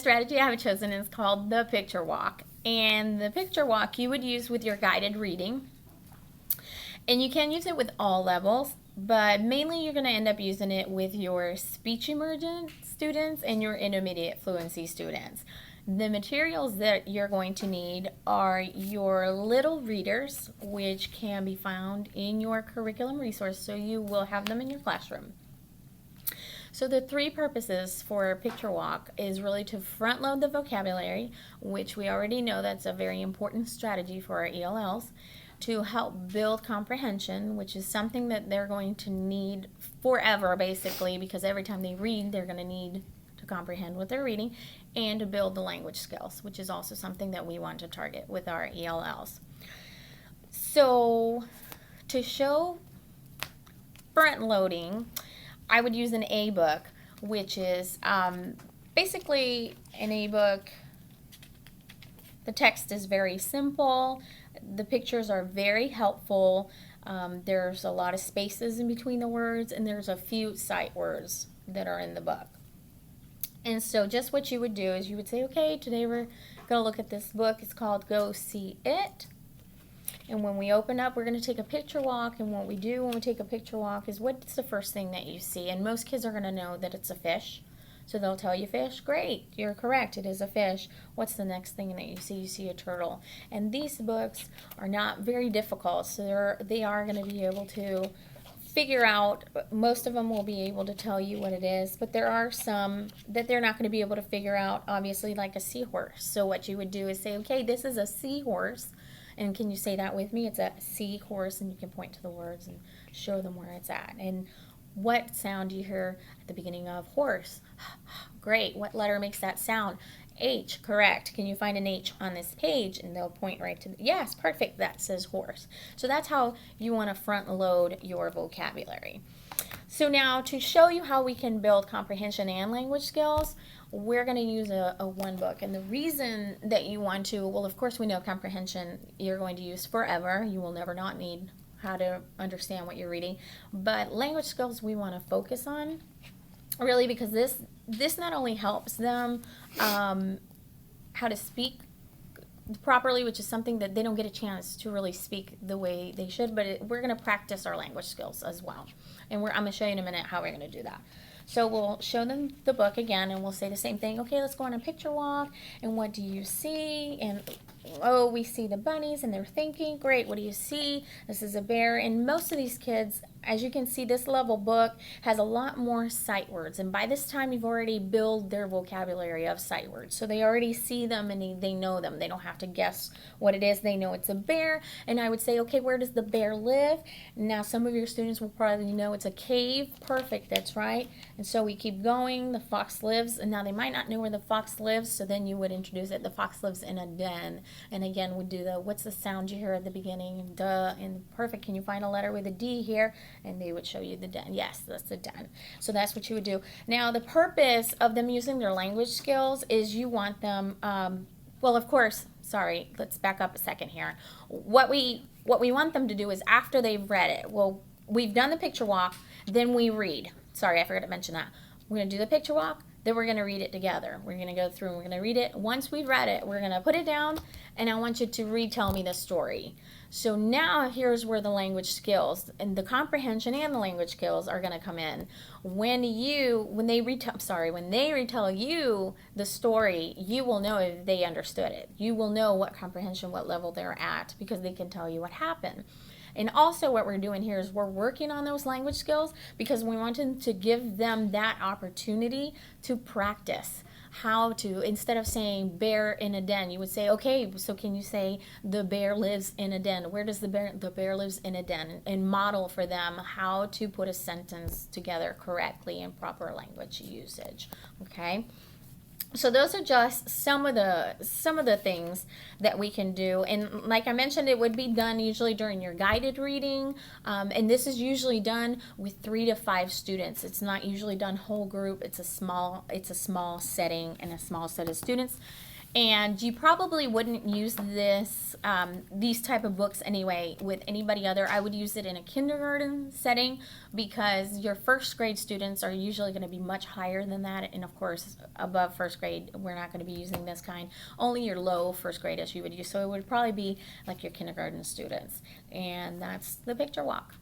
strategy I have chosen is called the picture walk. And the picture walk you would use with your guided reading. And you can use it with all levels, but mainly you're going to end up using it with your speech emergent students and your intermediate fluency students. The materials that you're going to need are your little readers, which can be found in your curriculum resource, so you will have them in your classroom. So the three purposes for Picture Walk is really to front load the vocabulary, which we already know that's a very important strategy for our ELLs, to help build comprehension, which is something that they're going to need forever basically, because every time they read they're going to need to comprehend what they're reading, and to build the language skills, which is also something that we want to target with our ELLs. So to show front loading, I would use an A-book, which is basically an A-book. The text is very simple. The pictures are very helpful. There's a lot of spaces in between the words, and there's a few sight words that are in the book. And so just what you would do is you would say, okay, today we're going to look at this book. It's called Go See It. And when we open up, we're going to take a picture walk. And what we do when we take a picture walk is, what's the first thing that you see? And most kids are going to know that it's a fish. So they'll tell you fish. Great, you're correct. It is a fish. What's the next thing that you see? You see a turtle. And these books are not very difficult. So they are going to be able to figure out, most of them will be able to tell you what it is, but there are some that they're not going to be able to figure out, obviously, like a seahorse. So what you would do is say, okay, this is a seahorse. And can you say that with me? It's a seahorse, and you can point to the words and show them where it's at. And what sound do you hear at the beginning of horse? Great. What letter makes that sound? H, correct. Can you find an H on this page? And they'll point right to yes, perfect. That says horse. So that's how you want to front load your vocabulary. So now to show you how we can build comprehension and language skills, we're going to use a one book. And the reason that you want to, well, of course we know comprehension you're going to use forever. You will never not need how to understand what you're reading. But language skills we want to focus on, really, because this not only helps them how to speak properly, which is something that they don't get a chance to really speak the way they should, but we're going to practice our language skills as well. And I'm going to show you in a minute how we're going to do that. So we'll show them the book again, and we'll say the same thing. Okay, let's go on a picture walk. And what do you see? And oh, we see the bunnies, and they're thinking, great, what do you see? This is a bear. And most of these kids, as you can see, this level book has a lot more sight words. And by this time, you've already built their vocabulary of sight words. So they already see them, and they know them. They don't have to guess what it is. They know it's a bear. And I would say, okay, where does the bear live? Now, some of your students will probably know it's a cave. Perfect, that's right. And so we keep going. The fox lives, and now they might not know where the fox lives, so then you would introduce it. The fox lives in a den. And again, we'd do the, what's the sound you hear at the beginning? Duh. And perfect, can you find a letter with a D here? And they would show you the den. Yes, that's the den. So that's what you would do. Now, the purpose of them using their language skills is you want them, well, of course, sorry, let's back up a second here. What we want them to do is, after they've read it, well, we've done the picture walk, then we read. Sorry, I forgot to mention that. We're going to do the picture walk, then we're going to read it together. We're going to go through and we're going to read it. Once we've read it, we're going to put it down, and I want you to retell me the story. So now here's where the language skills and the comprehension and the language skills are going to come in. When they retell you the story, you will know if they understood it. You will know what comprehension, what level they're at, because they can tell you what happened. And also what we're doing here is we're working on those language skills because we want to give them that opportunity to practice how to, instead of saying bear in a den, you would say, okay, so can you say the bear lives in a den? Where does the bear lives in a den? And model for them how to put a sentence together correctly in proper language usage, okay? So those are just some of the things that we can do. And like I mentioned, it would be done usually during your guided reading. And this is usually done with 3 to 5 students. It's not usually done whole group. It's a small setting and a small set of students. And you probably wouldn't use this these type of books anyway with anybody other. I would use it in a kindergarten setting because your first grade students are usually going to be much higher than that, and of course above first grade we're not going to be using this kind. Only your low first graders you would use, so it would probably be like your kindergarten students. And that's the picture walk.